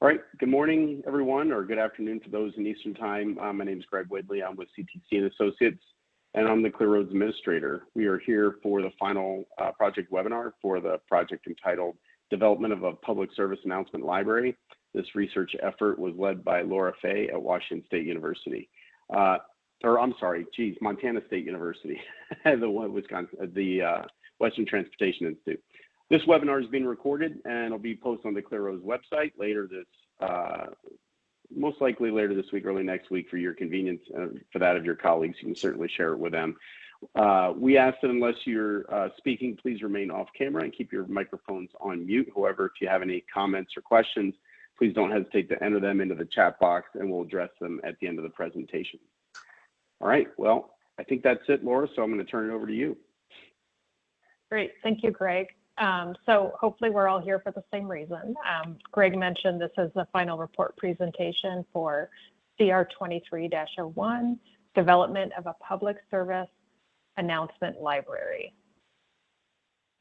All right. Good morning, everyone, or good afternoon for those in Eastern Time. My name is Greg Whitley. I'm with CTC and Associates, and I'm the Clear Roads Administrator. We are here for the final project webinar for the project entitled Development of a Public Service Announcement Library. This research effort was led by Laura Fay at Washington State University. Montana State University, the Western Transportation Institute. This webinar is being recorded and it'll be posted on the Clear Roads website most likely later this week, early next week for your convenience. For that of your colleagues, you can certainly share it with them. We ask that unless you're speaking, please remain off camera and keep your microphones on mute. However, if you have any comments or questions, please don't hesitate to enter them into the chat box and we'll address them at the end of the presentation. All right, well, I think that's it, Laura, so I'm going to turn it over to you. Great, thank you, Greg. So hopefully we're all here for the same reason. Greg mentioned this is the final report presentation for CR 23-01, Development of a Public Service Announcement Library.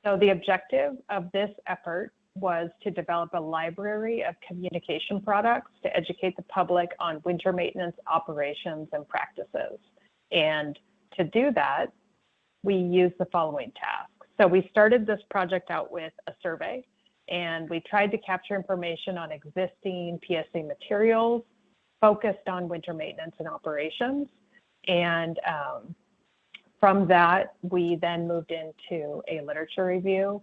So the objective of this effort was to develop a library of communication products to educate the public on winter maintenance operations and practices. And to do that, we used the following tasks. So we started this project out with a survey, and we tried to capture information on existing PSA materials focused on winter maintenance and operations. And from that, we then moved into a literature review,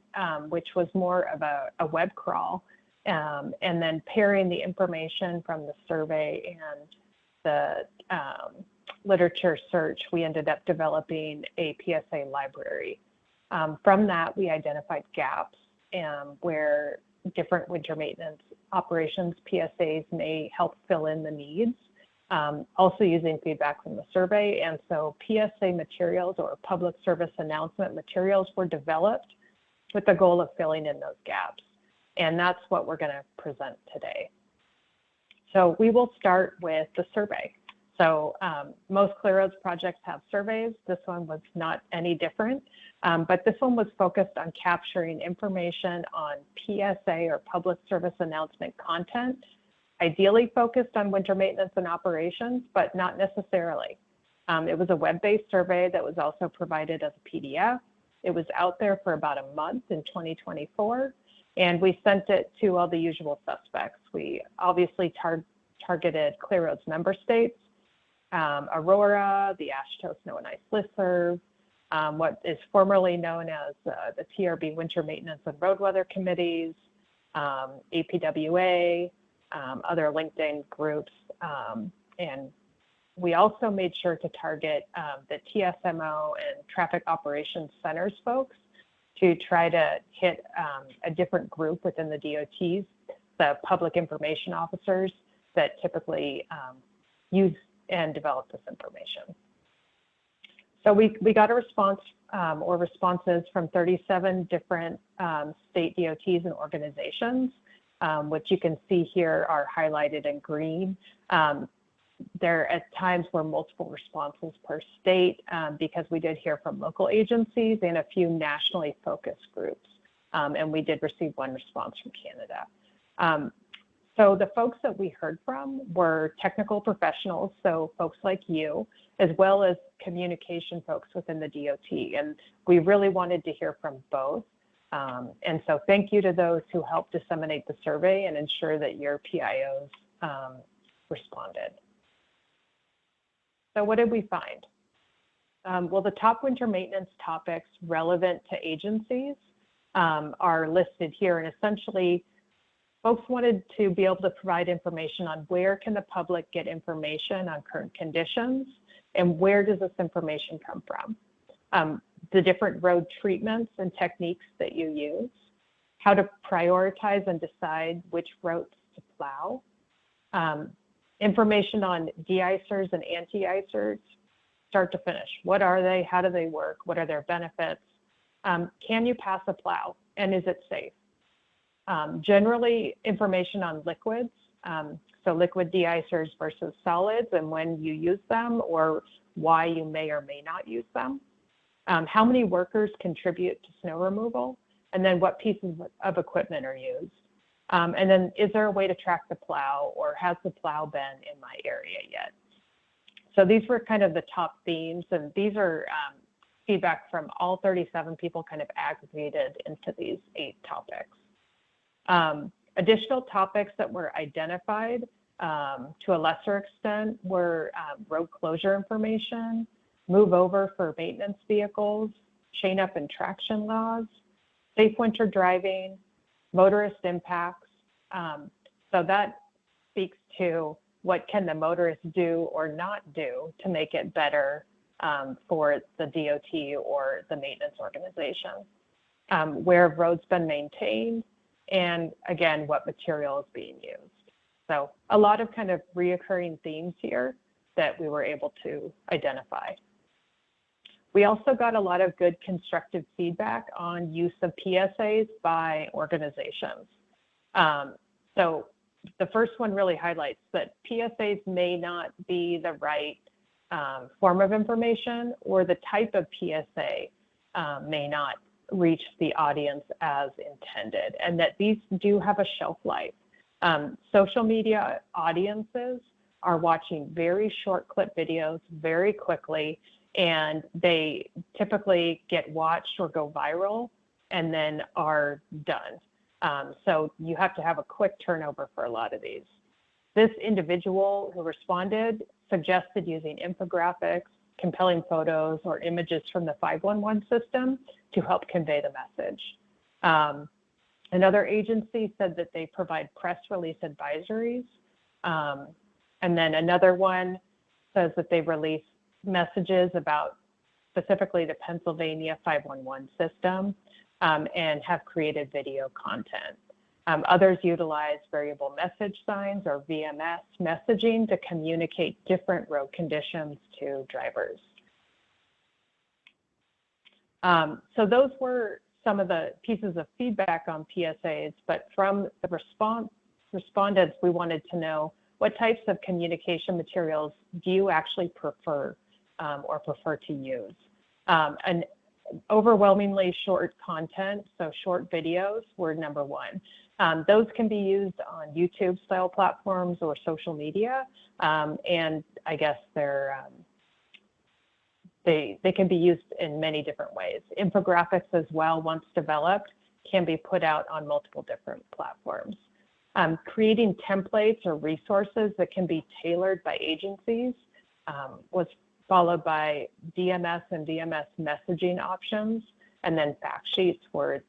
which was more of a web crawl, and then pairing the information from the survey and the literature search, we ended up developing a PSA library. From that, we identified gaps where different winter maintenance operations PSAs may help fill in the needs, also using feedback from the survey. And so PSA materials or public service announcement materials were developed with the goal of filling in those gaps. And that's what we're going to present today. So we will start with the survey. So most Clear Roads projects have surveys. This one was not any different, but this one was focused on capturing information on PSA or public service announcement content, ideally focused on winter maintenance and operations, but not necessarily. It was a web-based survey that was also provided as a PDF. It was out there for about a month in 2024, and we sent it to all the usual suspects. We obviously targeted Clear Roads member states, Aurora, the AASHTO Snow and Ice Listserv, what is formerly known as the TRB Winter Maintenance and Road Weather Committees, APWA, other LinkedIn groups, and we also made sure to target the TSMO and Traffic Operations Centers folks to try to hit a different group within the DOTs, the public information officers that typically use and develop this information. So we got a response or responses from 37 different state DOTs and organizations, which you can see here are highlighted in green. There at times were multiple responses per state because we did hear from local agencies and a few nationally focused groups. And we did receive one response from Canada. So the folks that we heard from were technical professionals, so folks like you, as well as communication folks within the DOT. And we really wanted to hear from both. And so thank you to those who helped disseminate the survey and ensure that your PIOs responded. So what did we find? Well, the top winter maintenance topics relevant to agencies are listed here, and essentially folks wanted to be able to provide information on where can the public get information on current conditions and where does this information come from? The different road treatments and techniques that you use, how to prioritize and decide which routes to plow, information on de-icers and anti-icers, start to finish. What are they? How do they work? What are their benefits? Can you pass a plow? And is it safe? Generally, information on liquids, so liquid de-icers versus solids and when you use them or why you may or may not use them. How many workers contribute to snow removal? And then what pieces of equipment are used? And then, is there a way to track the plow, or has the plow been in my area yet? So these were kind of the top themes, and these are feedback from all 37 people kind of aggregated into these 8 topics. Additional topics that were identified to a lesser extent were road closure information, move over for maintenance vehicles, chain up and traction laws, safe winter driving, motorist impacts. So that speaks to what can the motorist do or not do to make it better for the DOT or the maintenance organization. Where have roads been maintained? And again, what material is being used? So a lot of kind of reoccurring themes here that we were able to identify. We also got a lot of good constructive feedback on use of PSAs by organizations. So the first one really highlights that PSAs may not be the right form of information, or the type of PSA may not reach the audience as intended, and that these do have a shelf life. Social media audiences are watching very short clip videos very quickly, and they typically get watched or go viral and then are done. So you have to have a quick turnover for a lot of these. This individual who responded suggested using infographics, compelling photos, or images from the 511 system to help convey the message. Another agency said that they provide press release advisories. And then another one says that they release messages about specifically the Pennsylvania 511 system and have created video content. Others utilize variable message signs or VMS messaging to communicate different road conditions to drivers. So those were some of the pieces of feedback on PSAs, but from the respondents, we wanted to know what types of communication materials do you actually prefer or prefer to use? And overwhelmingly short content, so short videos were number one. Those can be used on YouTube style platforms or social media, and I guess they can be used in many different ways. Infographics as well, once developed, can be put out on multiple different platforms. Creating templates or resources that can be tailored by agencies was followed by DMS and DMS messaging options, and then fact sheets were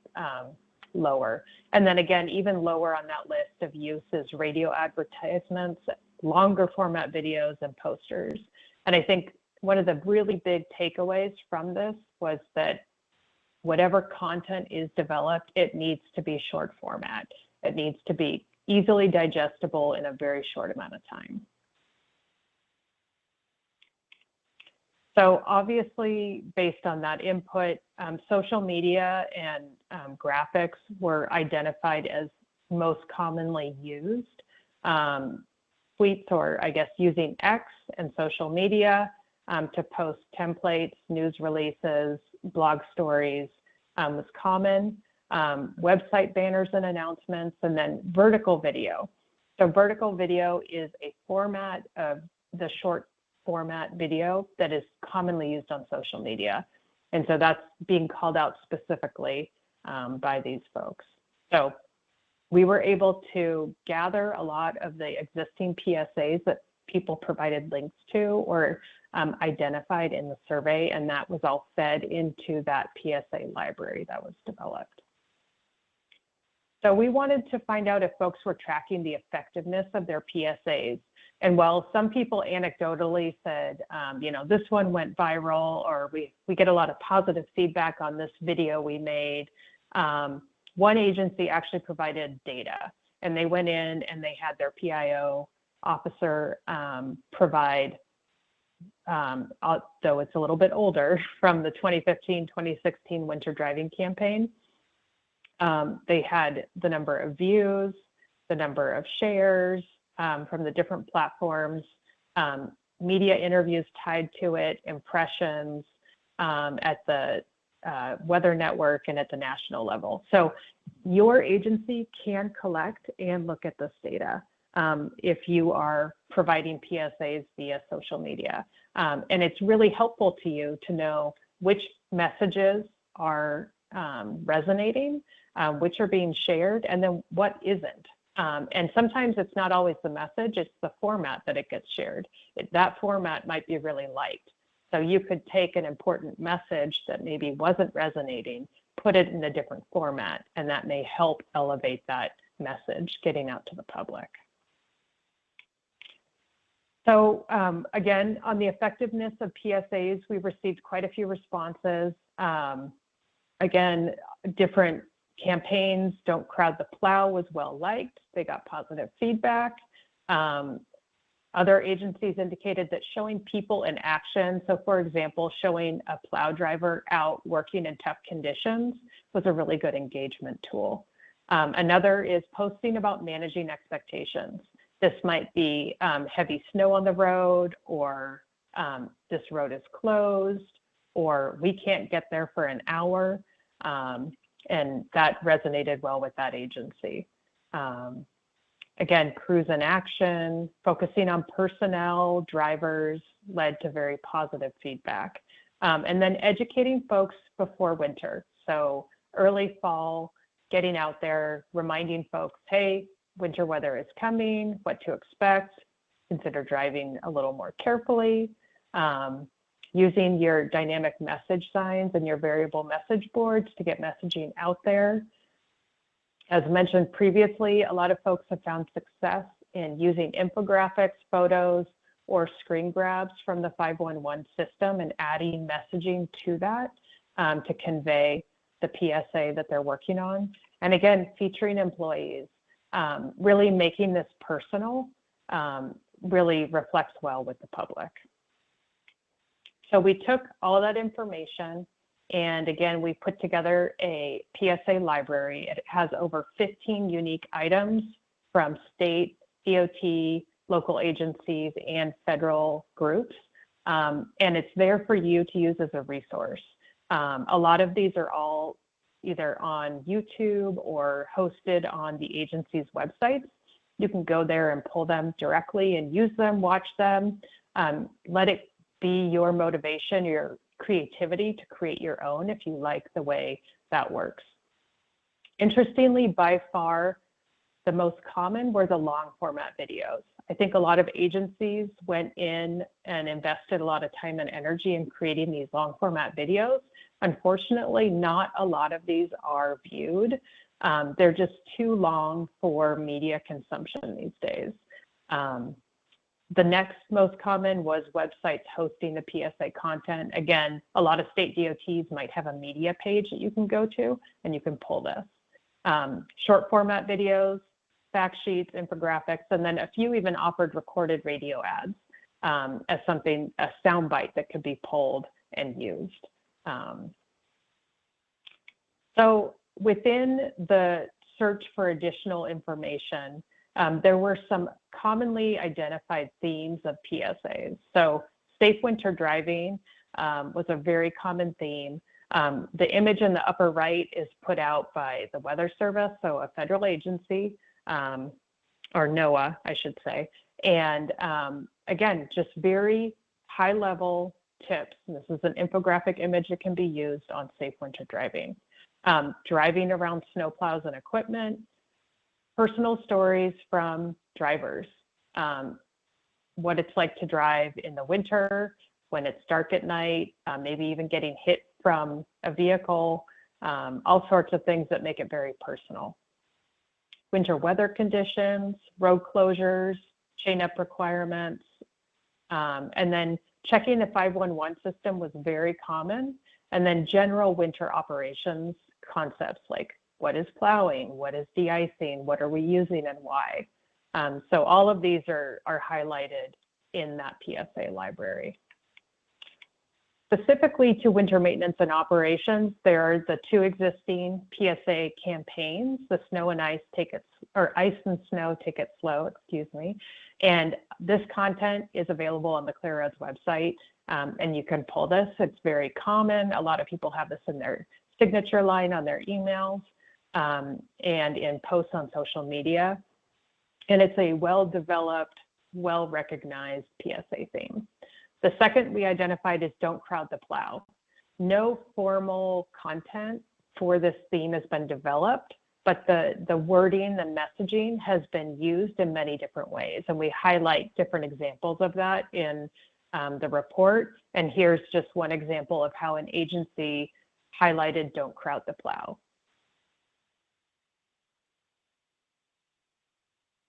lower. And then again, even lower on that list of use is radio advertisements, longer format videos, and posters. And I think one of the really big takeaways from this was that whatever content is developed, it needs to be short format. It needs to be easily digestible in a very short amount of time. So obviously, based on that input, social media and graphics were identified as most commonly used. Tweets, or I guess using X and social media to post templates, news releases, blog stories was common. Website banners and announcements, and then vertical video. So vertical video is a format of the short format video that is commonly used on social media. And so that's being called out specifically by these folks. So we were able to gather a lot of the existing PSAs that people provided links to or identified in the survey, and that was all fed into that PSA library that was developed. So we wanted to find out if folks were tracking the effectiveness of their PSAs. And while some people anecdotally said, you know, this one went viral, or we get a lot of positive feedback on this video we made, one agency actually provided data, and they went in and they had their PIO officer provide, though it's a little bit older, from the 2015-2016 winter driving campaign. They had the number of views, the number of shares from the different platforms, media interviews tied to it, impressions at the Weather Network and at the national level. So your agency can collect and look at this data if you are providing PSAs via social media. And it's really helpful to you to know which messages are resonating, which are being shared, and then what isn't. And sometimes it's not always the message, it's the format that it gets shared. That format might be really liked. So you could take an important message that maybe wasn't resonating, put it in a different format, and that may help elevate that message getting out to the public. So again, on the effectiveness of PSAs, we've received quite a few responses. Again, different campaigns, Don't Crowd the Plow was well liked. They got positive feedback. Other agencies indicated that showing people in action, so for example, showing a plow driver out working in tough conditions was a really good engagement tool. Another is posting about managing expectations. This might be heavy snow on the road, or this road is closed, or we can't get there for an hour. And that resonated well with that agency. Again, crews in action, focusing on personnel, drivers, led to very positive feedback. And then educating folks before winter. So early fall, getting out there, reminding folks, hey, winter weather is coming, what to expect, consider driving a little more carefully, using your dynamic message signs and your variable message boards to get messaging out there. As mentioned previously, a lot of folks have found success in using infographics, photos, or screen grabs from the 511 system and adding messaging to that to convey the PSA that they're working on. And again, featuring employees, really making this personal, really reflects well with the public. So we took all of that information, and again, we put together a PSA library. It has over 15 unique items from state, DOT, local agencies, and federal groups. And it's there for you to use as a resource. A lot of these are all either on YouTube or hosted on the agency's websites. You can go there and pull them directly and use them, watch them, let it be your motivation, your creativity to create your own if you like the way that works. Interestingly, by far, the most common were the long format videos. I think a lot of agencies went in and invested a lot of time and energy in creating these long format videos. Unfortunately, not a lot of these are viewed. They're just too long for media consumption these days. The next most common was websites hosting the PSA content. Again, a lot of state DOTs might have a media page that you can go to and you can pull this. Short format videos, fact sheets, infographics, and then a few even offered recorded radio ads as something, a soundbite that could be pulled and used. So within the search for additional information, there were some commonly identified themes of PSAs. So safe winter driving was a very common theme. The image in the upper right is put out by the Weather Service, so a federal agency, or NOAA, I should say. And again, just very high level tips. This is an infographic image that can be used on safe winter driving. Driving around snowplows and equipment, personal stories from drivers, what it's like to drive in the winter, when it's dark at night, maybe even getting hit from a vehicle, all sorts of things that make it very personal. Winter weather conditions, road closures, chain up requirements, and then checking the 511 system was very common, and then general winter operations concepts like what is plowing, what is de-icing, what are we using and why. So all of these are highlighted in that PSA library. Specifically to winter maintenance and operations, there are the two existing PSA campaigns, the Snow and Ice Take It, or Ice and Snow Take It Slow, excuse me. And this content is available on the Clear Roads website. And you can pull this. It's very common. A lot of people have this in their signature line on their emails and in posts on social media. And it's a well-developed, well-recognized PSA theme. The second we identified is don't crowd the plow. No formal content for this theme has been developed, but the wording, the messaging has been used in many different ways. And we highlight different examples of that in the report. And here's just one example of how an agency highlighted don't crowd the plow.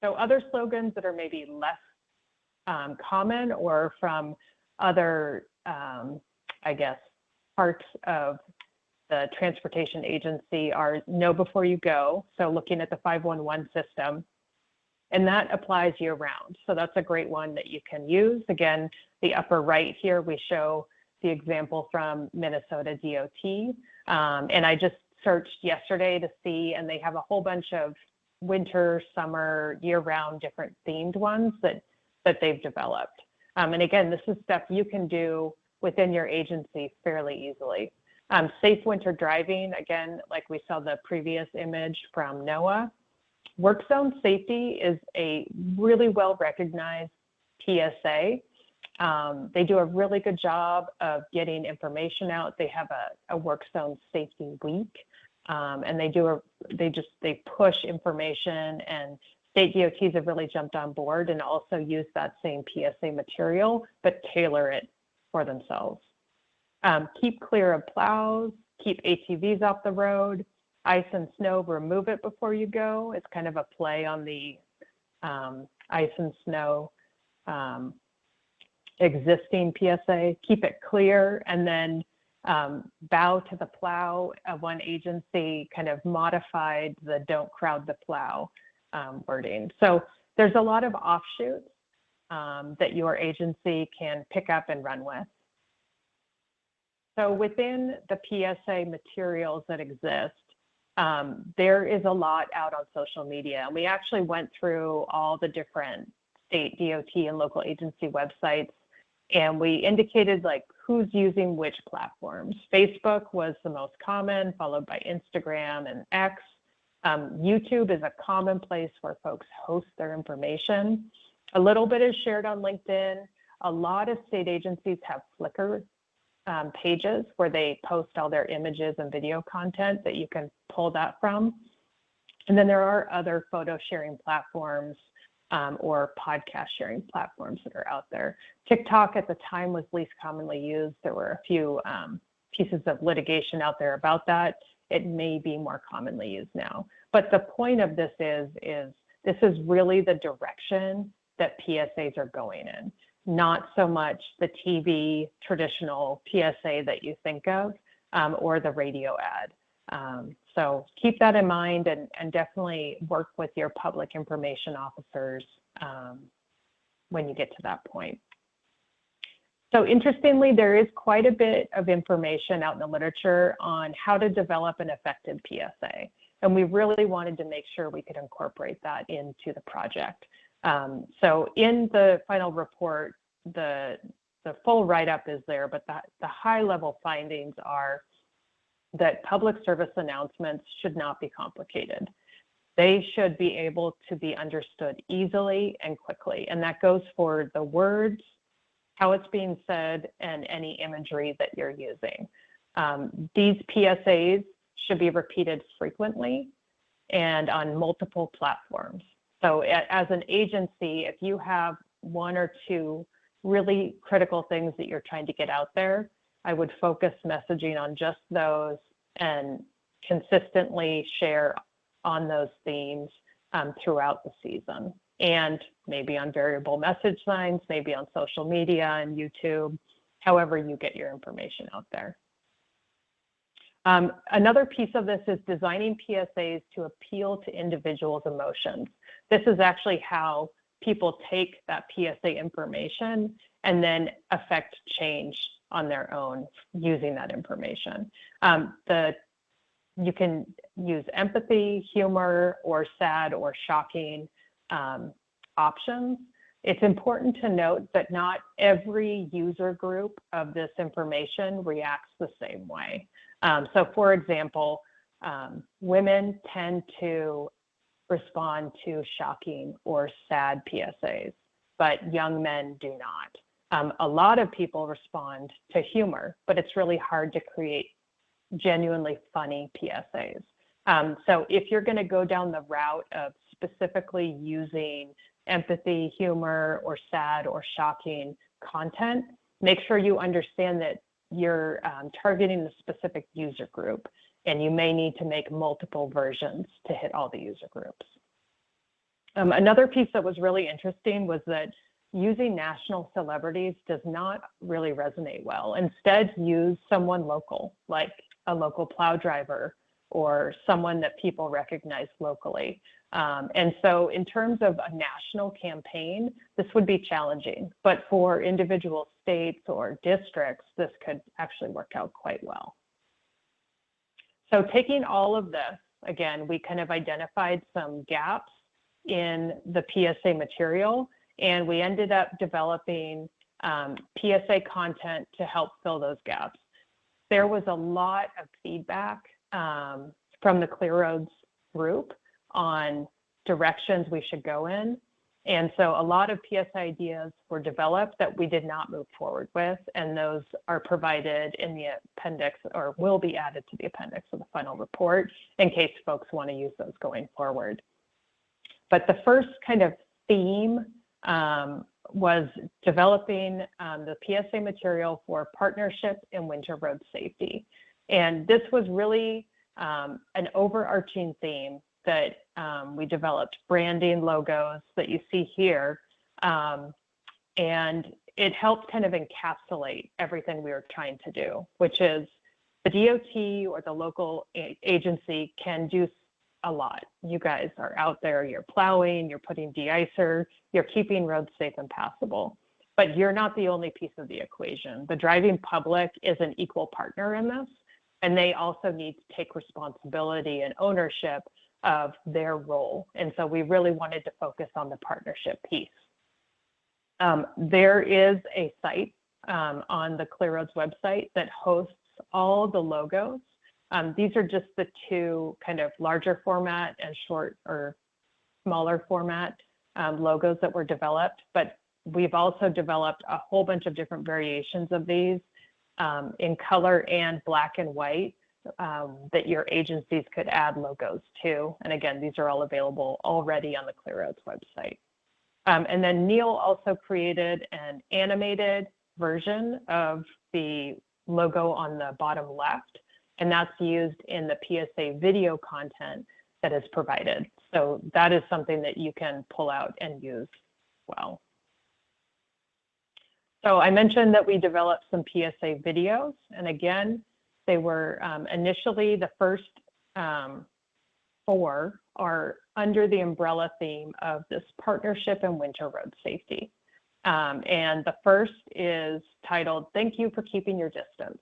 So other slogans that are maybe less common or from other, I guess, parts of the transportation agency are know before you go. So looking at the 511 system, and that applies year round. So that's a great one that you can use. Again, the upper right here, we show the example from Minnesota DOT. And I just searched yesterday to see, and they have a whole bunch of winter, summer, year-round different themed ones that they've developed. And again, this is stuff you can do within your agency fairly easily. Safe winter driving, again, like we saw the previous image from NOAA. Work zone safety is a really well-recognized PSA. They do a really good job of getting information out. They have a work zone safety week. And they push information, and state DOTs have really jumped on board and also use that same PSA material, but tailor it for themselves. Keep clear of plows, keep ATVs off the road, ice and snow, remove it before you go. It's kind of a play on the ice and snow existing PSA. Keep it clear, and then bow to the plow. One agency kind of modified the don't crowd the plow wording. So there's a lot of offshoots that your agency can pick up and run with. So within the PSA materials that exist, there is a lot out on social media. And we actually went through all the different state DOT and local agency websites, and we indicated like who's using which platforms. Facebook was the most common, followed by Instagram and X. YouTube is a common place where folks host their information. A little bit is shared on LinkedIn. A lot of state agencies have Flickr pages where they post all their images and video content that you can pull that from. And then there are other photo sharing platforms or podcast sharing platforms that are out there. TikTok at the time was least commonly used. There were a few pieces of litigation out there about that. It may be more commonly used now. But the point of this is this is really the direction that PSAs are going in, not so much the TV traditional PSA that you think of or the radio ad. So keep that in mind and definitely work with your public information officers when you get to that point. So interestingly, there is quite a bit of information out in the literature on how to develop an effective PSA. And we really wanted to make sure we could incorporate that into the project. So in the final report, the full write-up is there, but the high-level findings are that public service announcements should not be complicated. They should be able to be understood easily and quickly. And that goes for the words, how it's being said, and any imagery that you're using. These PSAs should be repeated frequently and on multiple platforms. So as an agency, if you have one or two really critical things that you're trying to get out there, I would focus messaging on just those and consistently share on those themes throughout the season, and maybe on variable message signs, maybe on social media and YouTube, however you get your information out there. Another piece of this is designing PSAs to appeal to individuals' emotions. This is actually how people take that PSA information and then affect change on their own using that information. You can use empathy, humor, or sad or shocking options. It's important to note that not every user group of this information reacts the same way. So for example, women tend to respond to shocking or sad PSAs, but young men do not. A lot of people respond to humor, but it's really hard to create genuinely funny PSAs. So if you're going to go down the route of specifically using empathy, humor, or sad or shocking content, make sure you understand that you're targeting a specific user group, and you may need to make multiple versions to hit all the user groups. Another piece that was really interesting was that using national celebrities does not really resonate well. Instead, use someone local, like a local plow driver or someone that people recognize locally. And so in terms of a national campaign, this would be challenging, but for individual states or districts, this could actually work out quite well. So taking all of this, again, we kind of identified some gaps in the PSA material, and we ended up developing PSA content to help fill those gaps. There was a lot of feedback from the Clear Roads group on directions we should go in. And so a lot of PSA ideas were developed that we did not move forward with, and those are provided in the appendix, or will be added to the appendix of the final report in case folks want to use those going forward. But the first kind of theme was developing the PSA material for partnership in winter road safety. And this was really an overarching theme that we developed, branding, logos that you see here. And it helped kind of encapsulate everything we were trying to do, which is the DOT or the local agency can do a lot. You guys are out there, you're plowing, you're putting de-icer, you're keeping roads safe and passable. But you're not the only piece of the equation. The driving public is an equal partner in this, and they also need to take responsibility and ownership of their role. And so we really wanted to focus on the partnership piece. There is a site on the Clear Roads website that hosts all the logos. These are just the two kind of larger format and short or smaller format logos that were developed, but we've also developed a whole bunch of different variations of these in color and black and white that your agencies could add logos to. And again, these are all available already on the Clear Roads website. And then Neil also created an animated version of the logo on the bottom left, and that's used in the PSA video content that is provided. So that is something that you can pull out and use well. So I mentioned that we developed some PSA videos, and again, they were initially the first 4 are under the umbrella theme of this partnership in winter road safety. And the first is titled, "Thank You for Keeping Your Distance."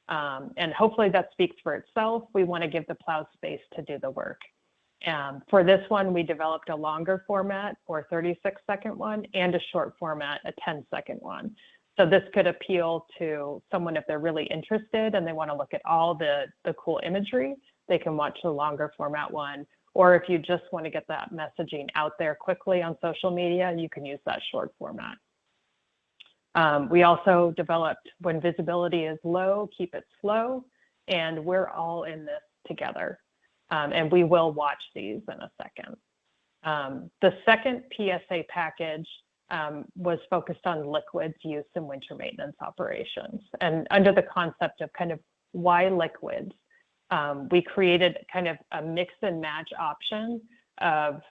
And hopefully that speaks for itself. We want to give the plow space to do the work. For this one, we developed a longer format or 36-second one and a short format, a 10-second one. So this could appeal to someone if they're really interested and they want to look at all the cool imagery, they can watch the longer format one. Or if you just want to get that messaging out there quickly on social media, you can use that short format. We also developed when visibility is low, keep it slow, and we're all in this together. And we will watch these in a second. The second PSA package was focused on liquids use in winter maintenance operations. And under the concept of kind of why liquids, we created kind of a mix and match option of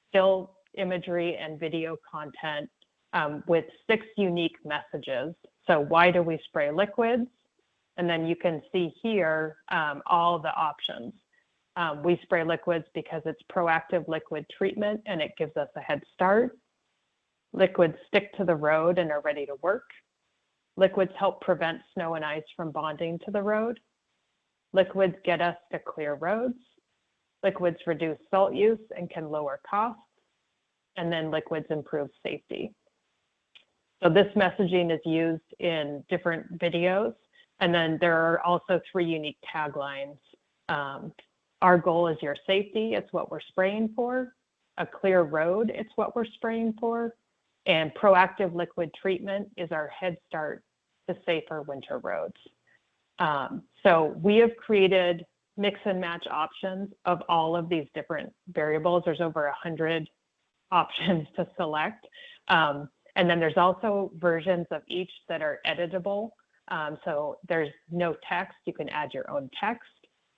still imagery and video content with 6 unique messages. So why do we spray liquids? And then you can see here all the options. We spray liquids because it's proactive liquid treatment and it gives us a head start. Liquids stick to the road and are ready to work. Liquids help prevent snow and ice from bonding to the road. Liquids get us to clear roads. Liquids reduce salt use and can lower costs. And then liquids improve safety. So this messaging is used in different videos. And then there are also 3 unique taglines. Our goal is your safety. It's what we're spraying for. A clear road. It's what we're spraying for. And proactive liquid treatment is our head start to safer winter roads. So we have created mix and match options of all of these different variables. There's over 100 options to select. And then there's also versions of each that are editable. So there's no text, you can add your own text.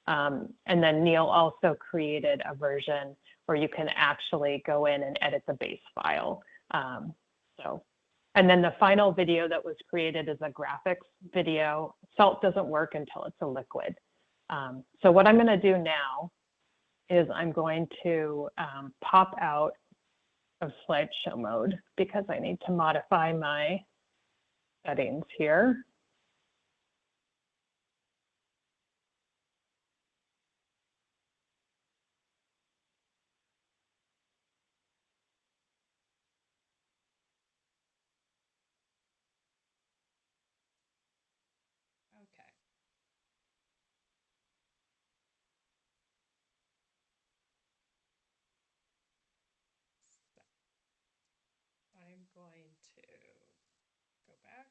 And then Neil also created a version where you can actually go in and edit the base file. And then the final video that was created is a graphics video. Salt doesn't work until it's a liquid. So what I'm gonna do now is I'm going to pop out of slideshow mode because I need to modify my settings here. Okay. So I'm going to go back.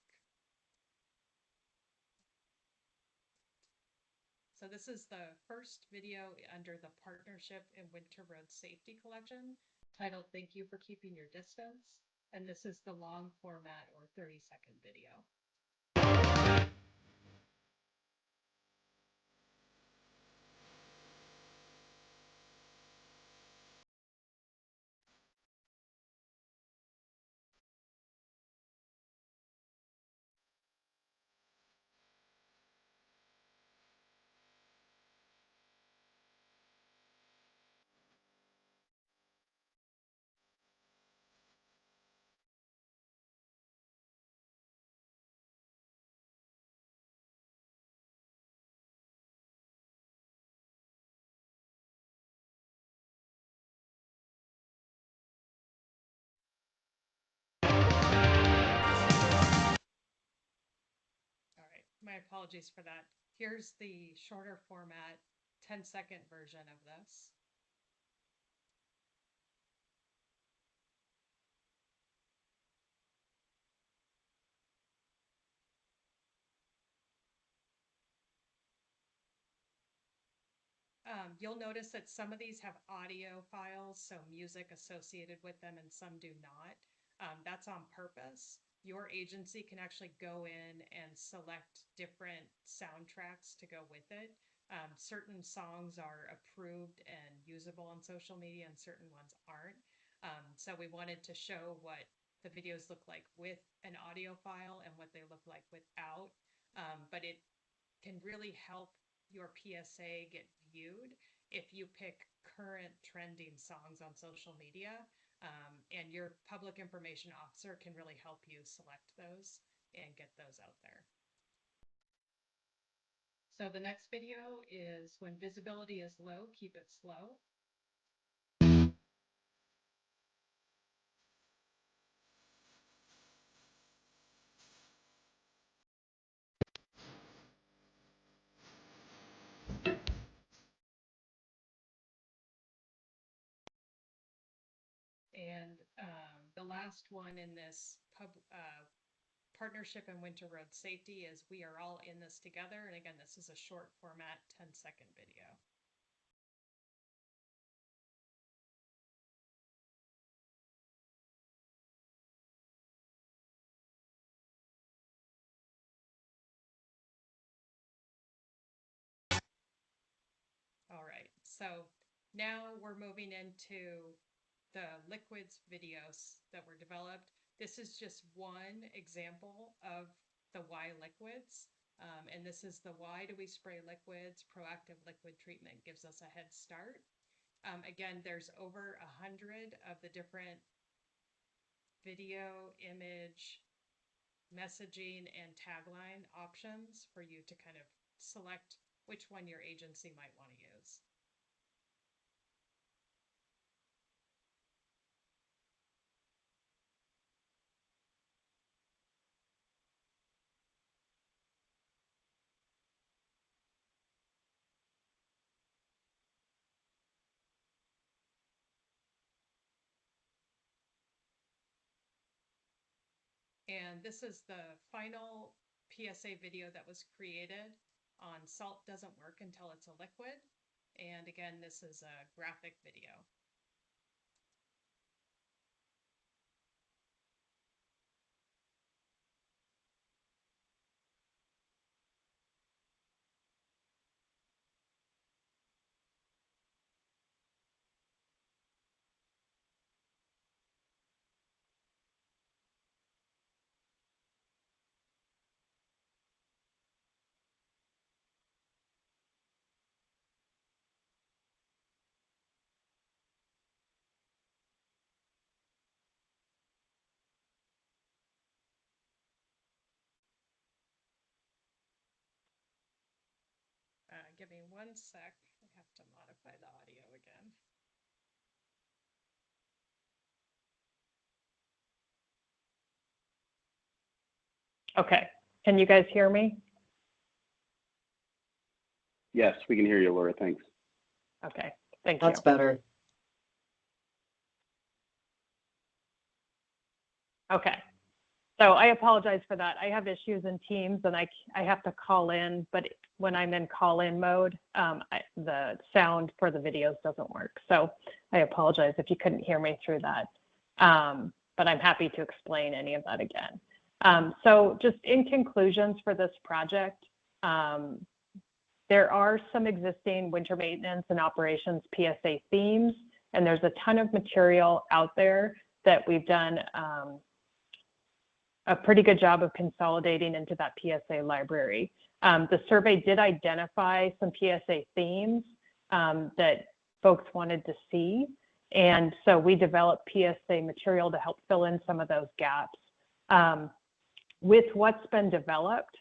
So this is the first video under the Partnership in Winter Road Safety Collection, titled Thank You for Keeping Your Distance. And this is the long format or 30-second video. All right, my apologies for that. Here's the shorter format, 10-second version of this. You'll notice that some of these have audio files, so music associated with them, and some do not. That's on purpose. Your agency can actually go in and select different soundtracks to go with it. Certain songs are approved and usable on social media, and certain ones aren't. So we wanted to show what the videos look like with an audio file and what they look like without. But it can really help your PSA get viewed if you pick current trending songs on social media, and your public information officer can really help you select those and get those out there. So the next video is When Visibility is Low, Keep It Slow. And the last one in this Partnership in Winter Road Safety is We Are All in This Together. And again, this is a short format, 10-second video. All right, so now we're moving into the liquids videos that were developed. This is just one example of the why liquids. And this is the why do we spray liquids? Proactive liquid treatment gives us a head start. Again, there's over 100 of the different video, image, messaging, and tagline options for you to kind of select which one your agency might want to use. And this is the final PSA video that was created on Salt Doesn't Work Until It's a Liquid. And again, this is a graphic video. Give me 1 sec. I have to modify the audio again. Okay, can you guys hear me? Yes, we can hear you, Laura. Thanks. Okay, thank you. That's better. Okay, so I apologize for that. I have issues in Teams and I have to call in, but when I'm in call-in mode, the sound for the videos doesn't work. So I apologize if you couldn't hear me through that, but I'm happy to explain any of that again. So just in conclusions for this project, there are some existing winter maintenance and operations PSA themes, and there's a ton of material out there that we've done a pretty good job of consolidating into that PSA library. The survey did identify some PSA themes that folks wanted to see, and so we developed PSA material to help fill in some of those gaps. With what's been developed,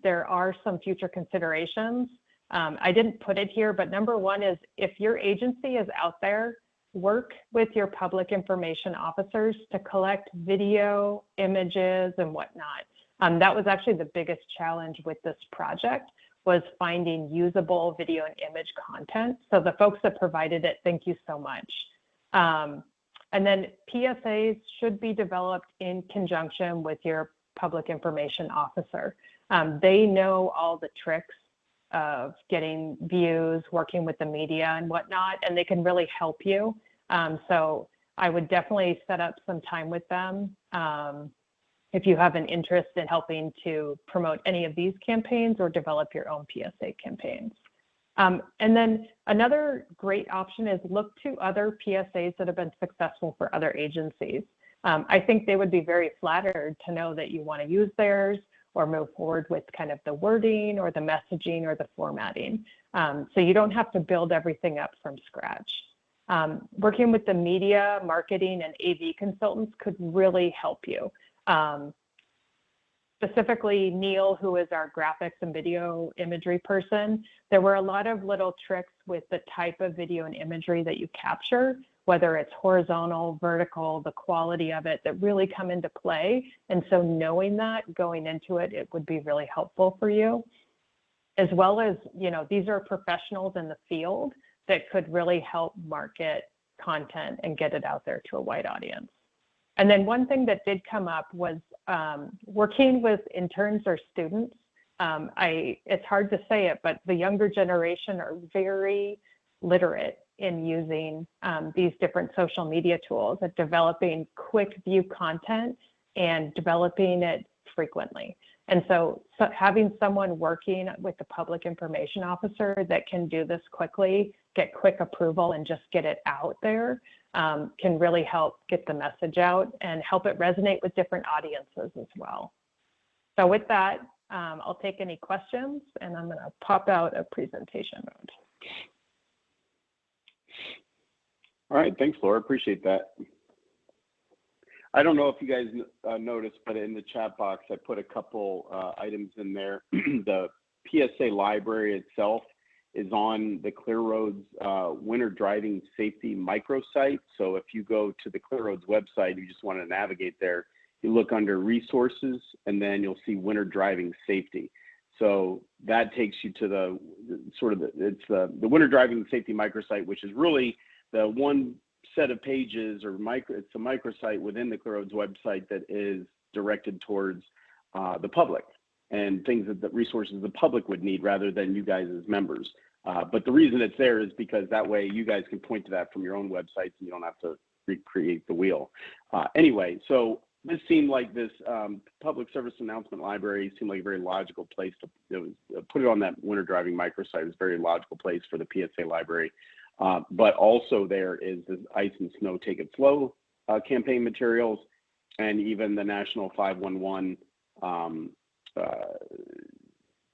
there are some future considerations. I didn't put it here, but number one is if your agency is out there, work with your public information officers to collect video, images, and whatnot. That was actually the biggest challenge with this project, was finding usable video and image content. So the folks that provided it, thank you so much. And then PSAs should be developed in conjunction with your public information officer. They know all the tricks of getting views, working with the media and whatnot, and they can really help you. So I would definitely set up some time with them if you have an interest in helping to promote any of these campaigns or develop your own PSA campaigns. And then another great option is look to other PSAs that have been successful for other agencies. I think they would be very flattered to know that you want to use theirs or move forward with kind of the wording or the messaging or the formatting. So you don't have to build everything up from scratch. Working with the media, marketing, and AV consultants could really help you. Specifically, Neil, who is our graphics and video imagery person, there were a lot of little tricks with the type of video and imagery that you capture, whether it's horizontal, vertical, the quality of it, that really come into play. And so knowing that going into it, it would be really helpful for you. As well as, you know, these are professionals in the field that could really help market content and get it out there to a wide audience. And then one thing that did come up was working with interns or students. It's hard to say it, but the younger generation are very literate in using these different social media tools, at developing quick view content and developing it frequently. And so having someone working with the public information officer that can do this quickly, get quick approval and just get it out there can really help get the message out and help it resonate with different audiences as well. So with that, I'll take any questions and I'm going to pop out of presentation mode. All right, thanks, Laura. Appreciate that. I don't know if you guys noticed, but in the chat box, I put a couple items in there. The PSA library itself is on the ClearRoads winter driving safety microsite. So if you go to the ClearRoads website, you just want to navigate there, you look under resources, and then you'll see winter driving safety. So that takes you to the winter driving safety microsite, which is really the one set of pages or it's a microsite within the ClearRoads website that is directed towards the public and things that the resources the public would need rather than you guys as members. But the reason it's there is because that way you guys can point to that from your own websites and you don't have to recreate the wheel. Anyway, so this seemed like this public service announcement library seemed like a very logical place to put it on that winter driving microsite. Is a very logical place for the PSA library. But also there is the Ice and Snow Take It Slow campaign materials, and even the National 511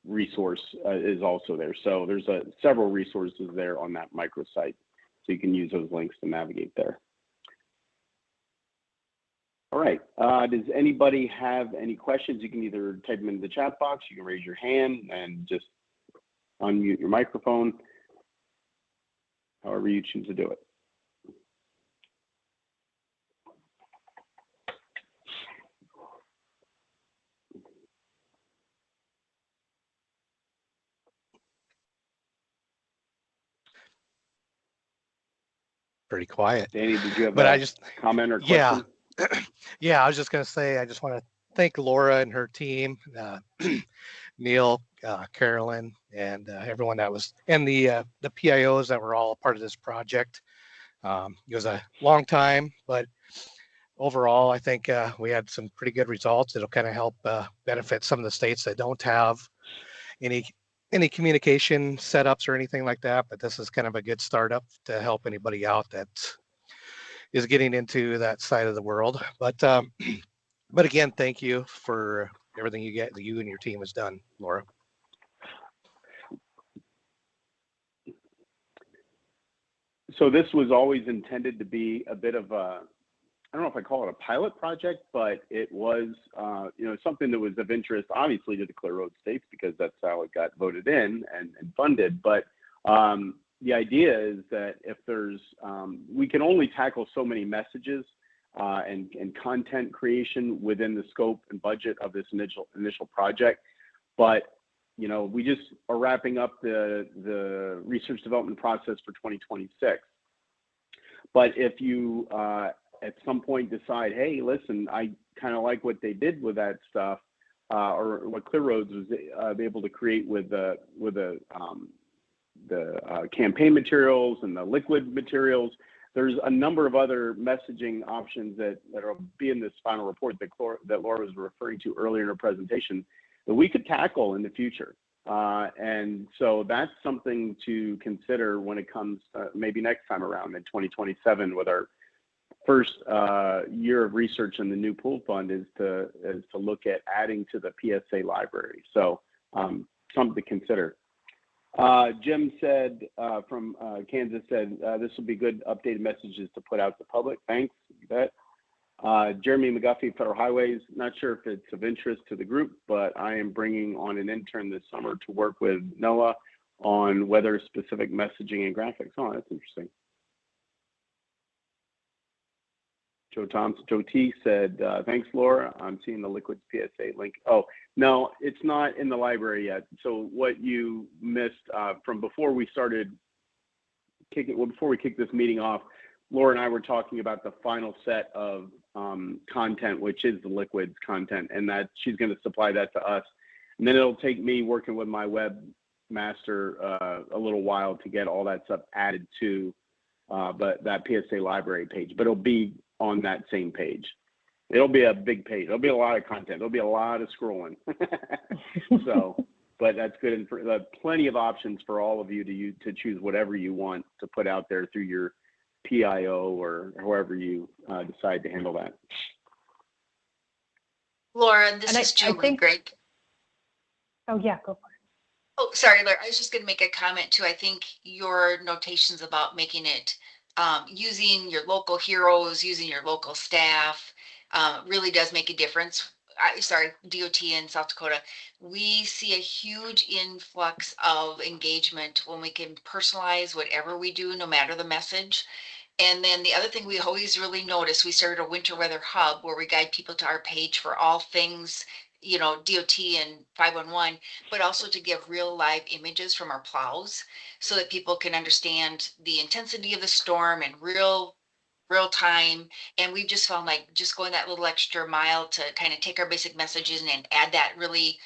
resource is also there. So there's several resources there on that microsite. So you can use those links to navigate there. All right, does anybody have any questions? You can either type them into the chat box, you can raise your hand and just unmute your microphone, however you choose to do it. Pretty quiet. Danny, did you have But a I just comment or question? yeah, I was just going to say I just want to thank Laura and her team, Neil, Carolyn, and everyone that was, and the PIOs that were all part of this project. It was a long time, but overall, I think we had some pretty good results. It'll kind of help benefit some of the states that don't have any communication setups or anything like that. But this is kind of a good startup to help anybody out that is getting into that side of the world. But again, thank you for everything you and your team has done, Laura. So this was always intended to be a bit of a, I don't know if I call it a pilot project, but it was, something that was of interest, obviously, to the ClearRoads states because that's how it got voted in and funded. But the idea is that if there's, we can only tackle so many messages and content creation within the scope and budget of this initial project. But we just are wrapping up the research development process for 2026. But if you at some point decide, hey, listen, I kind of like what they did with that stuff, or what ClearRoads was able to create with the campaign materials and the liquid materials. There's a number of other messaging options that will be in this final report that Laura was referring to earlier in her presentation that we could tackle in the future. And so that's something to consider when it comes maybe next time around in 2027 with our first year of research in the new pool fund is to look at adding to the PSA library. So something to consider. Jim said from Kansas said, this will be good updated messages to put out to the public. Thanks, you bet. Jeremy McGuffey, Federal Highways, not sure if it's of interest to the group, but I am bringing on an intern this summer to work with NOAA on weather-specific messaging and graphics. Oh, that's interesting. Joe T said, thanks, Laura. I'm seeing the Liquids PSA link. Oh, no, it's not in the library yet. So what you missed from before we kicked this meeting off, Laura and I were talking about the final set of content, which is the Liquids content, and that she's going to supply that to us. And then it'll take me working with my webmaster a little while to get all that stuff added to but that PSA library page. But it'll be on that same page. It'll be a big page. There'll be a lot of content. There'll be a lot of scrolling. So, but that's good. And plenty of options for all of you to choose whatever you want to put out there through your PIO or however you decide to handle that. Laura, this is Julie, Greg. Oh yeah, go for it. Oh, sorry, Laura. I was just going to make a comment too. I think your notations about making it using your local heroes, using your local staff really does make a difference. DOT in South Dakota, we see a huge influx of engagement when we can personalize whatever we do, no matter the message. And then the other thing we always really notice, we started a winter weather hub where we guide people to our page for all things, DOT and 511, but also to give real live images from our plows so that people can understand the intensity of the storm and real real time. And we've just found like just going that little extra mile to kind of take our basic messages and add that really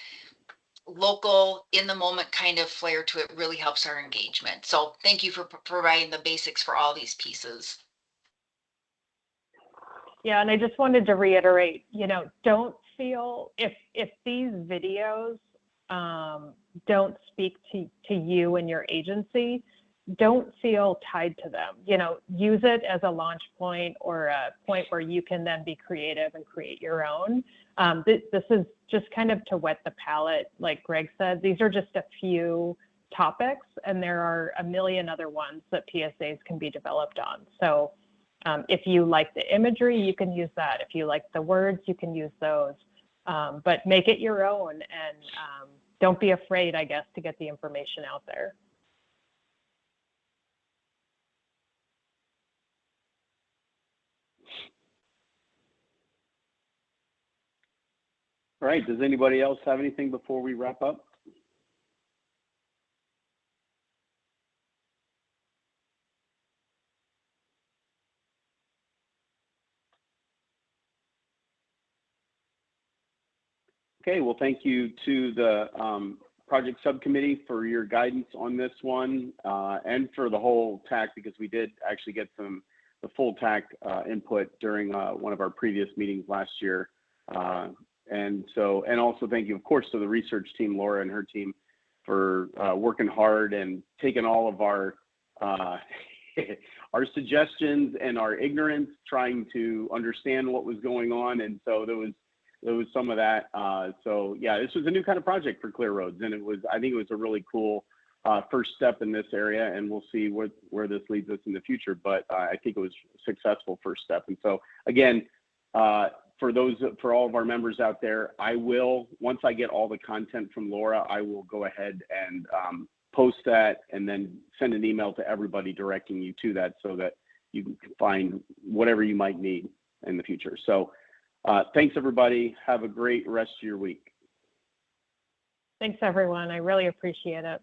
local in the moment kind of flair to it really helps our engagement. So thank you for providing the basics for all these pieces. Yeah, and I just wanted to reiterate, don't feel if these videos don't speak to you and your agency, don't feel tied to them. Use it as a launch point or a point where you can then be creative and create your own. This is just kind of to whet the palate, like Greg said. These are just a few topics, and there are a million other ones that PSAs can be developed on. So if you like the imagery, you can use that. If you like the words, you can use those. But make it your own, and don't be afraid, I guess, to get the information out there. All right, does anybody else have anything before we wrap up? Okay, well, thank you to the project subcommittee for your guidance on this one, and for the whole TAC, because we did actually get the full TAC input during one of our previous meetings last year. And also thank you, of course, to the research team, Laura and her team, for working hard and taking all of our our suggestions and our ignorance, trying to understand what was going on. And so there was some of that. So yeah, this was a new kind of project for Clear Roads, and I think it was a really cool first step in this area, and we'll see where this leads us in the future. But I think it was a successful first step. And so again, for all of our members out there, I will, once I get all the content from Laura, I will go ahead and post that and then send an email to everybody directing you to that, so that you can find whatever you might need in the future. So thanks, everybody. Have a great rest of your week. Thanks, everyone. I really appreciate it.